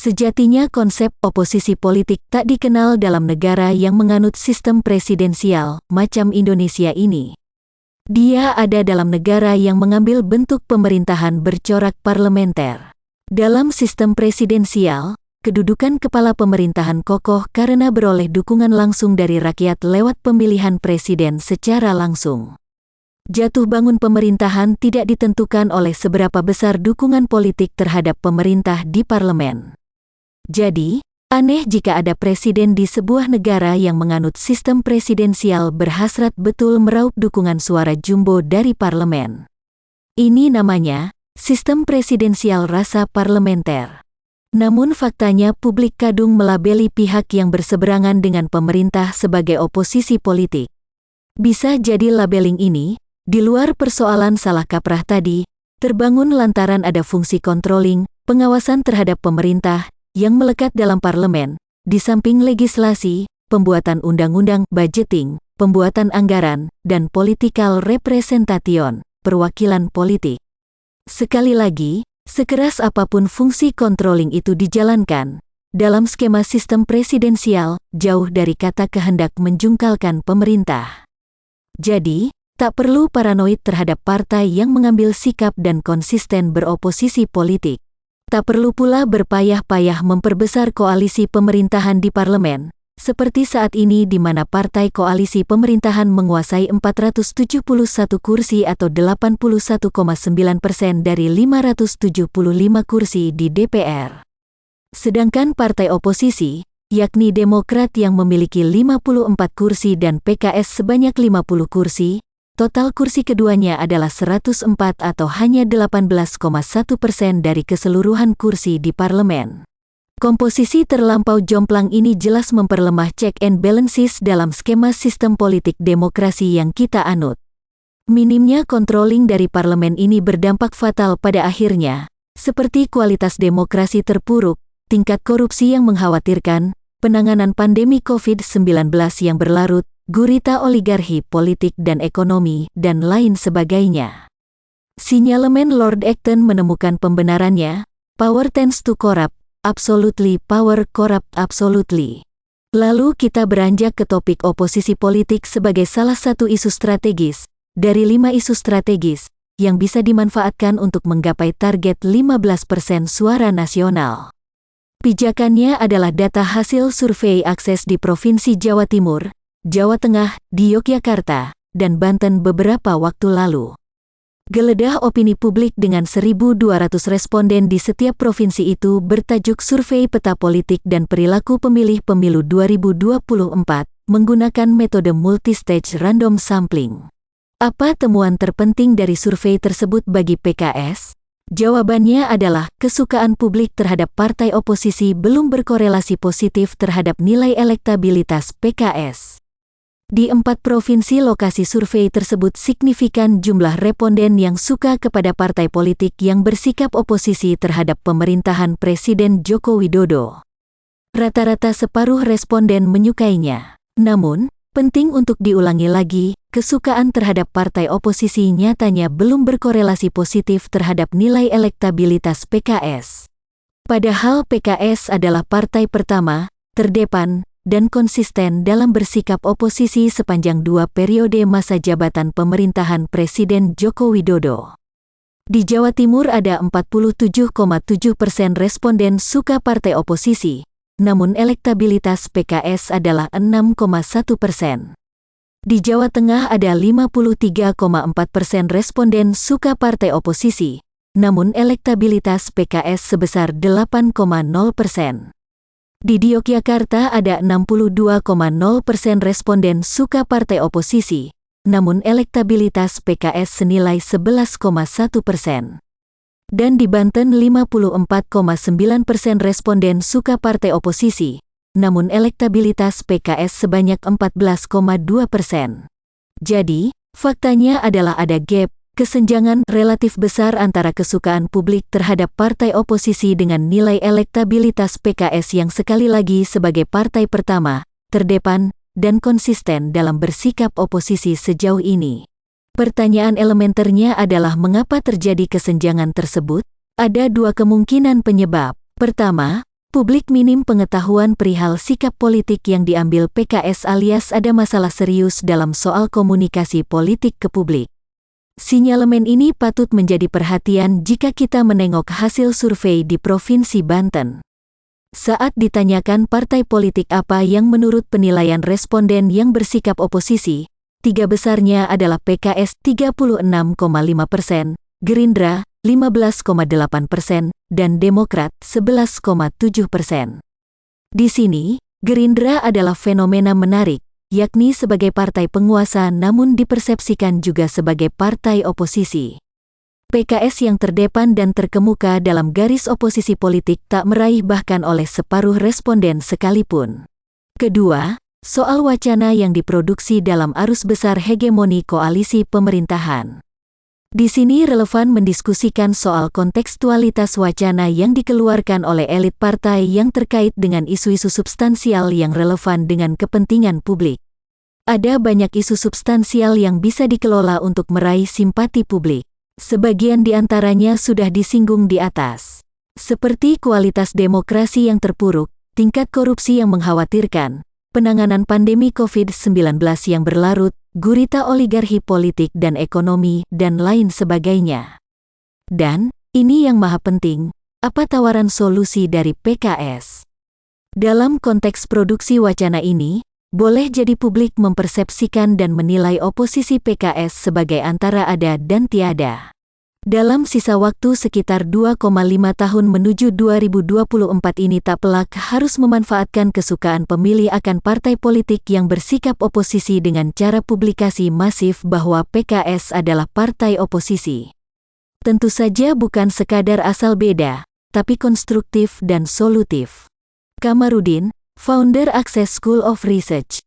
Sejatinya konsep oposisi politik tak dikenal dalam negara yang menganut sistem presidensial macam Indonesia ini. Dia ada dalam negara yang mengambil bentuk pemerintahan bercorak parlementer. Dalam sistem presidensial, kedudukan kepala pemerintahan kokoh karena beroleh dukungan langsung dari rakyat lewat pemilihan presiden secara langsung. Jatuh bangun pemerintahan tidak ditentukan oleh seberapa besar dukungan politik terhadap pemerintah di parlemen. Jadi, aneh jika ada presiden di sebuah negara yang menganut sistem presidensial berhasrat betul meraup dukungan suara jumbo dari parlemen. Ini namanya sistem presidensial rasa parlementer. Namun faktanya publik kadung melabeli pihak yang berseberangan dengan pemerintah sebagai oposisi politik. Bisa jadi labeling ini, di luar persoalan salah kaprah tadi, terbangun lantaran ada fungsi controlling, pengawasan terhadap pemerintah, yang melekat dalam parlemen, di samping legislasi, pembuatan undang-undang, budgeting, pembuatan anggaran, dan political representation, perwakilan politik. Sekali lagi, sekeras apapun fungsi controlling itu dijalankan, dalam skema sistem presidensial, jauh dari kata kehendak menjungkalkan pemerintah. Jadi, tak perlu paranoid terhadap partai yang mengambil sikap dan konsisten beroposisi politik. Tak perlu pula berpayah-payah memperbesar koalisi pemerintahan di parlemen, seperti saat ini di mana partai koalisi pemerintahan menguasai 471 kursi atau 81,9% dari 575 kursi di DPR. Sedangkan partai oposisi, yakni Demokrat yang memiliki 54 kursi dan PKS sebanyak 50 kursi, total kursi keduanya adalah 104 atau hanya 18,1% dari keseluruhan kursi di parlemen. Komposisi terlampau jomplang ini jelas memperlemah check and balances dalam skema sistem politik demokrasi yang kita anut. Minimnya controlling dari parlemen ini berdampak fatal pada akhirnya, seperti kualitas demokrasi terpuruk, tingkat korupsi yang mengkhawatirkan, penanganan pandemi COVID-19 yang berlarut, gurita oligarki politik dan ekonomi, dan lain sebagainya. Sinyalemen Lord Acton menemukan pembenarannya, power tends to corrupt, absolutely power corrupt absolutely. Lalu kita beranjak ke topik oposisi politik sebagai salah satu isu strategis, dari 5 isu strategis, yang bisa dimanfaatkan untuk menggapai target 15% suara nasional. Pijakannya adalah data hasil survei akses di Provinsi Jawa Timur, Jawa Tengah, di Yogyakarta, dan Banten beberapa waktu lalu. Geledah opini publik dengan 1.200 responden di setiap provinsi itu bertajuk Survei Peta Politik dan Perilaku Pemilih Pemilu 2024, menggunakan metode multistage random sampling. Apa temuan terpenting dari survei tersebut bagi PKS? Jawabannya adalah kesukaan publik terhadap partai oposisi belum berkorelasi positif terhadap nilai elektabilitas PKS. Di 4 provinsi lokasi survei tersebut signifikan jumlah responden yang suka kepada partai politik yang bersikap oposisi terhadap pemerintahan Presiden Joko Widodo. Rata-rata separuh responden menyukainya. Namun, penting untuk diulangi lagi, kesukaan terhadap partai oposisi nyatanya belum berkorelasi positif terhadap nilai elektabilitas PKS. Padahal PKS adalah partai pertama, terdepan, dan konsisten dalam bersikap oposisi sepanjang 2 periode masa jabatan pemerintahan Presiden Joko Widodo. Di Jawa Timur ada 47,7% responden suka partai oposisi, namun elektabilitas PKS adalah 6,1%. Di Jawa Tengah ada 53,4% responden suka partai oposisi, namun elektabilitas PKS sebesar 8,0%. Di Yogyakarta ada 62,0% responden suka partai oposisi, namun elektabilitas PKS senilai 11,1%. Dan di Banten 54,9% responden suka partai oposisi, namun elektabilitas PKS sebanyak 14,2%. Jadi, faktanya adalah ada gap, kesenjangan relatif besar antara kesukaan publik terhadap partai oposisi dengan nilai elektabilitas PKS yang sekali lagi sebagai partai pertama, terdepan, dan konsisten dalam bersikap oposisi sejauh ini. Pertanyaan elementernya adalah mengapa terjadi kesenjangan tersebut? Ada 2 kemungkinan penyebab. Pertama, Publik minim pengetahuan perihal sikap politik yang diambil PKS alias ada masalah serius dalam soal komunikasi politik ke publik. Sinyalemen ini patut menjadi perhatian jika kita menengok hasil survei di Provinsi Banten. Saat ditanyakan partai politik apa yang menurut penilaian responden yang bersikap oposisi, 3 besarnya adalah PKS 36,5%, Gerindra 15,8%, dan Demokrat 11,7%. Di sini, Gerindra adalah fenomena menarik, yakni sebagai partai penguasa namun dipersepsikan juga sebagai partai oposisi. PKS yang terdepan dan terkemuka dalam garis oposisi politik tak meraih bahkan oleh separuh responden sekalipun. Kedua, soal wacana yang diproduksi dalam arus besar hegemoni koalisi pemerintahan. Di sini relevan mendiskusikan soal kontekstualitas wacana yang dikeluarkan oleh elit partai yang terkait dengan isu-isu substansial yang relevan dengan kepentingan publik. Ada banyak isu substansial yang bisa dikelola untuk meraih simpati publik. Sebagian di antaranya sudah disinggung di atas. Seperti kualitas demokrasi yang terpuruk, tingkat korupsi yang mengkhawatirkan, penanganan pandemi COVID-19 yang berlarut, gurita oligarki politik dan ekonomi, dan lain sebagainya. Dan, ini yang maha penting, apa tawaran solusi dari PKS? Dalam konteks produksi wacana ini, boleh jadi publik mempersepsikan dan menilai oposisi PKS sebagai antara ada dan tiada. Dalam sisa waktu sekitar 2,5 tahun menuju 2024 ini tak pelak harus memanfaatkan kesukaan pemilih akan partai politik yang bersikap oposisi dengan cara publikasi masif bahwa PKS adalah partai oposisi. Tentu saja bukan sekadar asal beda, tapi konstruktif dan solutif. Kamarudin, founder Access School of Research.